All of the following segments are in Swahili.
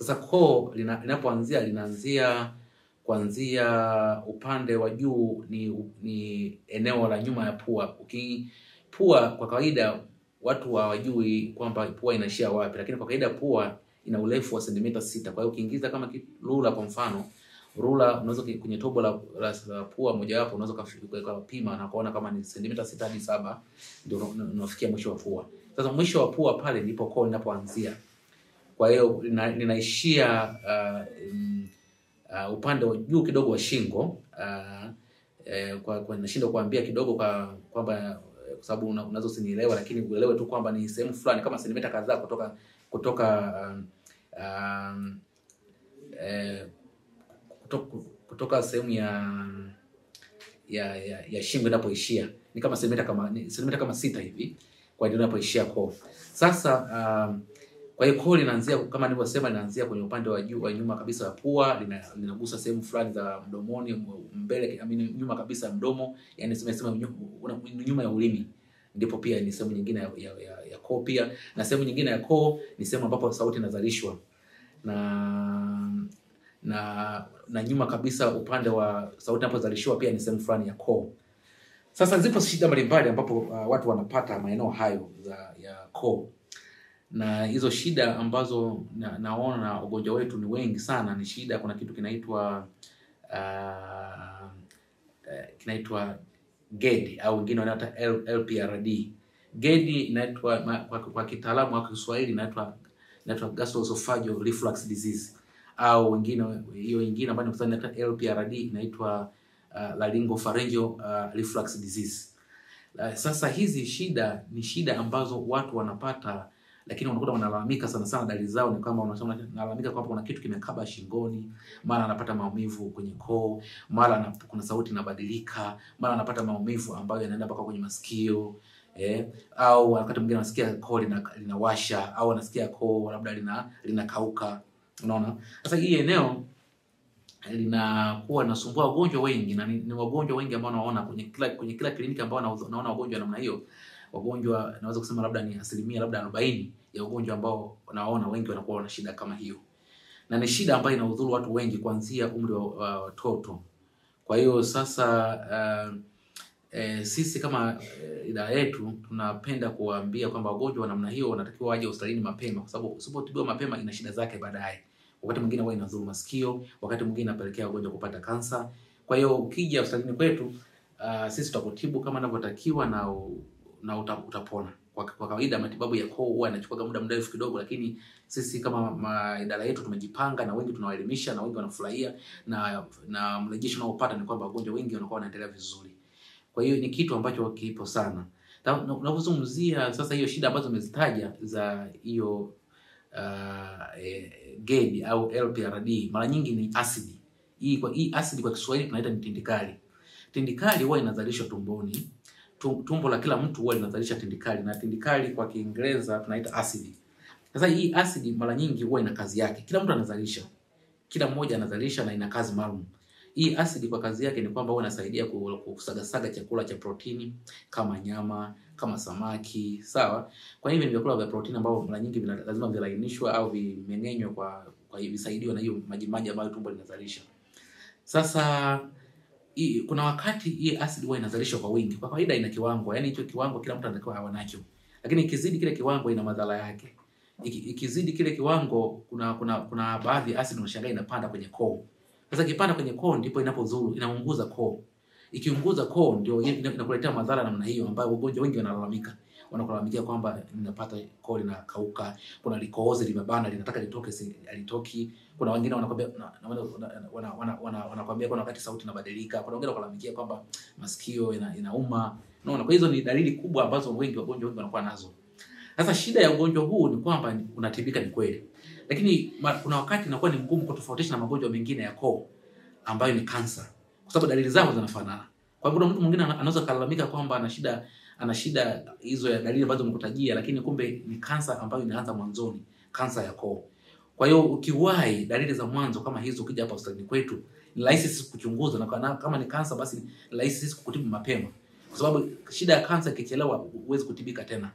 Sasa koo linapoanzia linaanzia kuanzia upande wa juu ni eneo la nyuma ya pua. Pua kwa kawaida watu hawajui kwamba pua inaishia wapi, lakini kwa kawaida pua ina urefu wa sentimita 6. Kwa hiyo ukiingiza kama rula, kwa mfano rula, unaweza kwenye tobo la pua moja wapo unaweza kupima na kuona kama ni sentimita 6 hadi 7 ndio unafikia mwisho wa pua. Sasa mwisho wa pua pale ndipo koo linapoanzia. Kwa hiyo linaishia upande wa juu kidogo wa shingo. Kwa nashindwa kuambia kidogo kwamba kwa sababu unaweza usinielewa, lakini uelewe tu kwamba ni sehemu fulani kama sentimita kadhaa kutoka sehemu ya shingo inapoishia. Ni kama sentimita kama 6 hivi kwa ndio inapoishia koo. Sasa kwa hiyo koo linaanzia kama nilivyosema, linaanzia kwenye upande wa juu wa nyuma kabisa wa pua, linagusa sehemu fulani za mdomoni, mbele nyuma kabisa ya mdomo, yani sema nyuma ya ulimi. Ndipo pia ni sehemu nyingine ya koo pia, na sehemu nyingine ya koo ni sehemu ambapo sauti inazalishwa. Na nyuma kabisa upande wa sauti inapozalishwa pia ni sehemu fulani ya koo. Sasa zipo shida mbalimbali ambapo watu wanapata maeneo hayo ya koo. Na hizo shida ambazo naona wagonjwa wetu ni wengi sana ni shida, kuna kitu kinaitwa GERD au wengine wanaita LPRD. GERD inaitwa kwa kitaalamu au Kiswahili inaitwa gastroesophageal reflux disease, au wengine hiyo nyingine ambayo inaitwa LPRD inaitwa laryngopharyngeal reflux disease. Sasa hizi shida ni shida ambazo watu wanapata, lakini unakuta wanalalamika sana dalili zao ni kama wanalalamika kwamba kuna kitu kimekaba shingoni, mara anapata maumivu kwenye koo, mara kuna sauti inabadilika, mara anapata maumivu ambayo yanaenda mpaka kwenye masikio, au wakati mwingine anasikia koo linawasha, au anasikia koo labda linakauka. Unaona? Sasa hii eneo linakuwa linasumbua wagonjwa wengi, na ni wagonjwa wengi ambao naona kwenye kila kliniki ambao naona wagonjwa namna hiyo. Wagonjwa naweza kusema labda ni asilimia labda 40 ya wagonjwa ambao naona wengi wanakuwa na shida kama hiyo. Na ni shida ambayo inaudhuru watu wengi kuanzia umri wa watoto. Kwa hiyo sasa sisi kama idara yetu tunapenda kuwaambia kwamba wagonjwa wa namna hiyo wanatakiwa waje hospitalini mapema, kwa sababu usipotibiwa mapema ina shida zake baadaye. Wakati mwingine huwa inadhuru masikio, wakati mwingine inapelekea wagonjwa kupata kansa. Kwa hiyo ukija hospitalini kwetu sisi tutakutibu kama inavyotakiwa na utapona. Kwa kawaida matibabu ya koo huwa yanachukua muda mrefu kidogo, lakini sisi kama idara yetu tumejipanga na wengi tunawaelimisha na wengi wanafurahia, na mrejesho unaopata ni kwamba wagonjwa wengi wanakuwa wanaendelea vizuri. Kwa hiyo ni kitu ambacho kipo sana. Unapozungumzia sasa hiyo shida ambazo nimezitaja za hiyo GERD au LPRD, mara nyingi ni asidi. Hii asidi kwa Kiswahili tunaita ni tindikali. Tindikali huwa inazalishwa tumboni. Tumbo la kila mtu huwa linazalisha tindikali, na tindikali kwa Kiingereza tunaita asidi. Sasa hii asidi mara nyingi huwa ina kazi yake. Kila mtu anazalisha. Kila mmoja anazalisha na ina kazi maalum. Hii asidi kwa kazi yake ni kwamba huwa inasaidia kusagasaga chakula cha protini kama nyama, kama samaki, sawa? Kwa hivyo ni vyakula vya protini ambavyo mara nyingi lazima vilainishwe au vimeng'enywe kwa visaidiwe na hiyo maji ambayo tumbo linazalisha. Sasa kuna wakati hii asidi huwa inazalishwa kwa wingi. Kwa kawaida ina kiwango, yani hicho kiwango kila mtu anatakiwa awe nacho. Lakini ikizidi kile kiwango ina madhara yake. Ikizidi kile kiwango kuna baadhi ya asidi unashangaa inapanda kwenye koo. Sasa ikipanda kwenye koo ndipo inapozuru, inaunguza koo. Ikiunguza koo ndio inakuletea madhara namna hiyo ambayo wagonjwa wengi wanalalamika. Wanakulalamikia kwamba ninapata koo linakauka, kuna likohozi limebana linataka litoke halitoki. Kuna wengine wanakuambia kuna wakati sauti inabadilika. Kuna wengine wanakulalamikia kwamba masikio inauma. Unaona, kwa hizo ni dalili kubwa ambazo wagonjwa wengi wanakuwa nazo. Sasa shida ya ugonjwa huu ni kwamba unatibika ni kweli. Lakini kuna wakati inakuwa ni ngumu kutofautisha na magonjwa mengine ya koo ambayo ni kansa, kwa sababu dalili zao zinafanana. Kwa hivyo mtu mwingine anaweza kulalamika kwamba ana shida hizo ya dalili ambazo nimekutajia, lakini kumbe ni kansa ambayo inaanza mwanzoni, kansa ya koo. Kwa hiyo ukiwahi dalili za mwanzo kama hizo, ukija hapa hospitalini kwetu ni rahisi sisi kuchunguza, na kama ni kansa basi ni rahisi sisi kukutibu mapema, kwa sababu shida ya kansa ikichelewa huwezi kutibika tena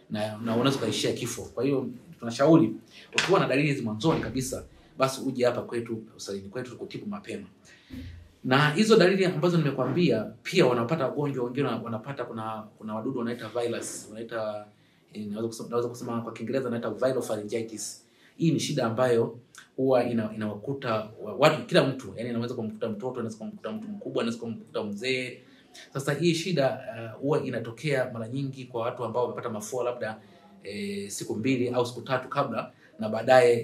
na unaweza kuishia kifo. Kwa hiyo tunashauri ukiwa na dalili hizo mwanzoni kabisa basi uje hapa kwetu hospitalini kwetu tukutibu mapema. Na hizo dalili ambazo nimekwambia pia wanapata ugonjwa wengine wanapata, kuna wadudu wanaita virus, wanaita naweza kusema kwa Kiingereza wanaita viral pharyngitis. Hii ni shida ambayo huwa inawakuta watu, kila mtu, yani inaweza kumkuta mtoto, inaweza kumkuta mtu mkubwa, inaweza kumkuta mzee. Sasa hii shida huwa inatokea mara nyingi kwa watu ambao wamepata mafua labda siku 2 au siku 3 kabla, na baadaye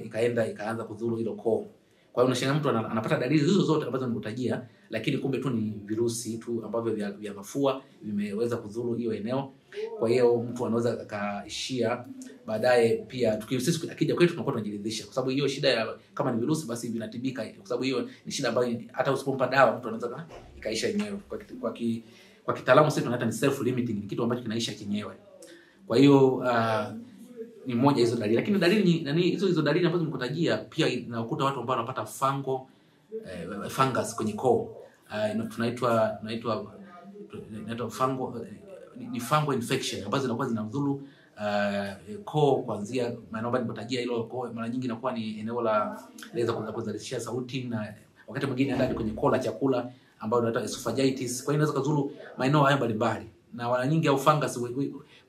ikaanza kudhuru hilo koo. Kwa hiyo unashangaa mtu anapata dalili hizo zote ambazo nimekutajia, lakini kumbe tu ni virusi tu ambavyo vya mafua vimeweza kudhuru hiyo eneo. Kwa hiyo mtu anaweza akaishia baadaye pia sisi akija kwetu tunakuwa tunajiridhisha, kwa sababu hiyo shida ya kama ni virusi basi vinatibika, kwa sababu hiyo ni shida ambayo hata usipompa dawa mtu anaweza ikaisha yenyewe. Kwa kitaalamu sisi tunaita ni self limiting, ni kitu ambacho kinaisha chenyewe. Kwa hiyo ni moja hizo dalili, lakini dalili hizo dalili ambazo nimekutajia pia inakuta watu ambao wanapata fungus kwenye koo. Tunaitwa fungal infection ambazo zinakuwa zinadhuru koo kuanzia maana ambayo nimekutajia. Hilo koo mara nyingi inakuwa ni eneo la leza kuzalishia sauti, na wakati mwingine hadi kwenye koo la chakula ambayo inaitwa esophagitis. Kwa hiyo inaweza kudhuru maeneo haya mbalimbali, na mara nyingi au fungus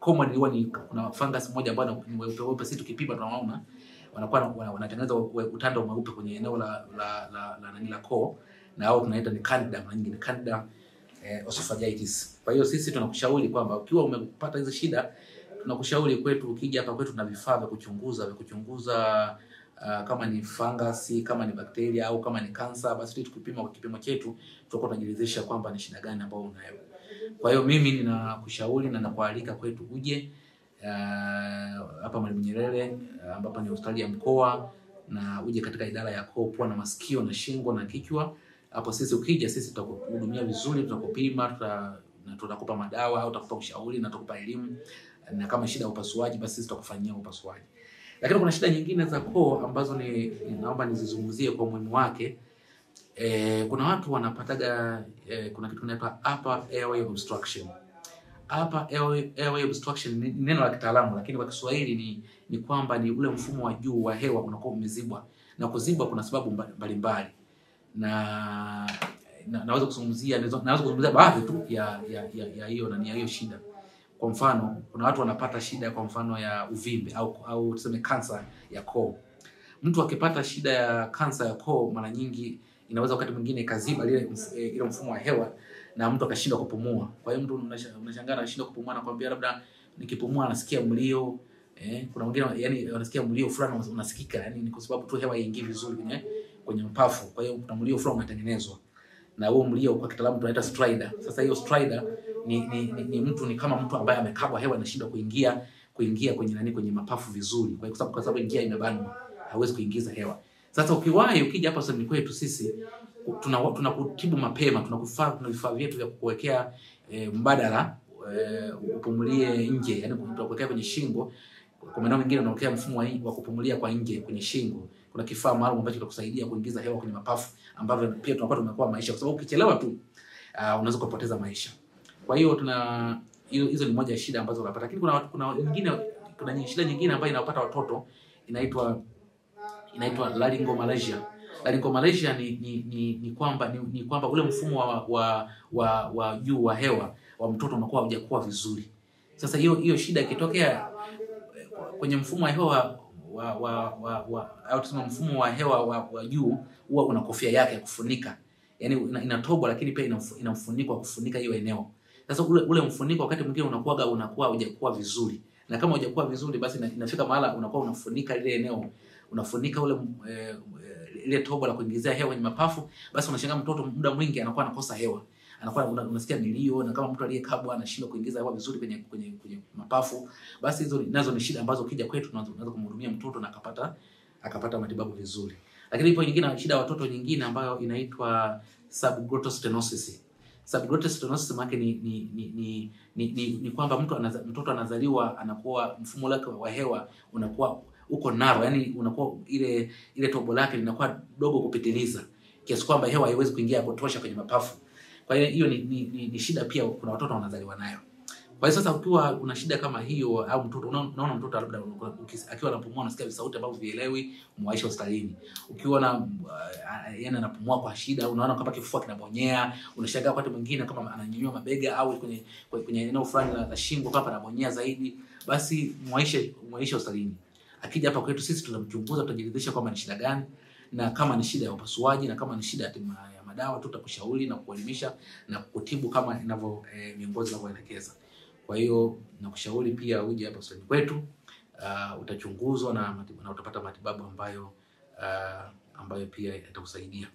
common huwa ni kuna fungus moja ambayo ni weupe, sisi tukipima tunaona wanakuwa wanatengeneza utando mweupe kwenye eneo la koo, na hao tunaita ni Candida, mara nyingi ni Candida esophagitis. Kwa hiyo sisi tunakushauri kwamba ukiwa umepata hizo shida, tunakushauri kwetu ukija hapa kwetu na vifaa vya kuchunguza kama ni fungus, kama ni bakteria au kama ni kansa, basi tukipima kwa kipimo chetu tutakuwa tunajiridhisha kwamba ni shida gani ambayo unayo. Kwa hiyo mimi ninakushauri na nakualika kwetu uje hapa Mwalimu Nyerere ambapo ni hospitali ya mkoa, na uje katika idara ya koo, pua na masikio na shingo na kichwa. Hapo sisi ukija, sisi tutakuhudumia vizuri, tutakupima, tutakupa madawa au tutakupa ushauri na tutakupa elimu, na kama shida ya upasuaji basi sisi tutakufanyia upasuaji. Lakini kuna shida nyingine za koo ambazo naomba nizizungumzie kwa umuhimu wake. Kuna watu wanapataga kuna kitu kinaitwa upper airway obstruction. Upper airway obstruction ni neno la kitaalamu, lakini kwa Kiswahili ni kwamba ni ule mfumo wa juu wa hewa unakuwa umezibwa, na kuzibwa kuna sababu mbalimbali, na naweza kuzungumzia baadhi tu ya hiyo shida. Kwa mfano, kuna watu wanapata shida kwa mfano ya uvimbe au tuseme kansa ya koo. Mtu akipata shida ya kansa ya koo, mara nyingi inaweza wakati mwingine ikaziba ile mfumo wa hewa na mtu akashindwa kupumua. Kwa hiyo mtu unashangaa anashindwa kupumua, na kwambia labda nikipumua nasikia mlio, kuna wengine yani wanasikia mlio fulani unasikika, yani ni kwa sababu tu hewa haingii vizuri kwenye mapafu. Kwa hiyo kuna mlio fulani unatengenezwa, na huo mlio kwa kitaalamu tunaita stridor. Sasa hiyo stridor ni mtu, ni kama mtu ambaye amekabwa hewa, anashindwa kuingia kwenye mapafu vizuri, kwa sababu njia imebanwa, hawezi kuingiza hewa. Sasa ukija hapa sasa kwetu sisi tunakutibu mapema, tuna vifaa vyetu vya kuwekea mbadala upumulie nje, yani tunakuwekea kwenye shingo. Kwa maana mengine unawekea mfumo wa kupumulia kwa nje kwenye shingo. Kuna kifaa maalum ambacho kitakusaidia kuingiza hewa kwenye mapafu, ambavyo pia tunakuwa tumeokoa maisha, kwa sababu ukichelewa tu unaweza kupoteza maisha. Kwa hiyo hizo ni moja ya shida ambazo unapata. Lakini kuna shida nyingine ambayo inawapata watoto, inaitwa laryngomalacia. Laryngomalacia ni kwamba ule mfumo wa juu wa hewa wa mtoto unakuwa hujakuwa vizuri. Sasa hiyo shida ikitokea kwenye mfumo wa hewa au tuseme mfumo wa hewa wa juu, huwa una kofia yake ya kufunika. Yaani inatoboa, lakini pia ina mfuniko wa kufunika hiyo eneo. Sasa ule mfuniko wakati mwingine unakuwa hujakuwa vizuri. Na kama hujakuwa vizuri, basi inafika mahali unakuwa unafunika ile eneo, unafunika ile tobo la kuingizia hewa kwenye mapafu. Basi unashangaa mtoto muda mwingi anakuwa anakosa hewa, anakuwa unasikia milio, na kama mtu aliyekabwa anashindwa kuingiza hewa vizuri kwenye mapafu. Basi hizo nazo ni shida ambazo ukija kwetu tunaweza kumhudumia mtoto na akapata matibabu vizuri. Lakini ipo nyingine shida ya watoto nyingine ambayo inaitwa subglottal stenosis. Subglottal stenosis maana ni kwamba mtoto anazaliwa anakuwa mfumo wake wa hewa unakuwa uko narrow, yani unakuwa ile tobo lake linakuwa dogo kupitiliza, kiasi kwamba hewa haiwezi kuingia kutosha kwenye mapafu. Kwa hiyo ni shida pia kuna watoto wanazaliwa nayo. Kwa hiyo sasa ukiwa una shida kama hiyo au mtoto unaona mtoto labda akiwa anapumua unasikia sauti ambavyo vielewi, muaishe hospitalini. Ukiwa na yani anapumua kwa shida au unaona kama kifua kinabonyea, unashangaa wakati mwingine kama ananyanyua mabega au kwenye eneo fulani la shingo kama anabonyea zaidi, basi muaishe hospitalini. Akija hapa kwetu sisi tutamchunguza, tutajiridhisha kama ni shida gani, na kama ni shida ya upasuaji na kama ni shida ya madawa tutakushauri na kukuelimisha na kukutibu kama miongozo inavyoelekeza. Kwa hiyo nakushauri pia uje hapa hospitali kwetu, utachunguzwa na utapata matibabu ambayo pia yatakusaidia.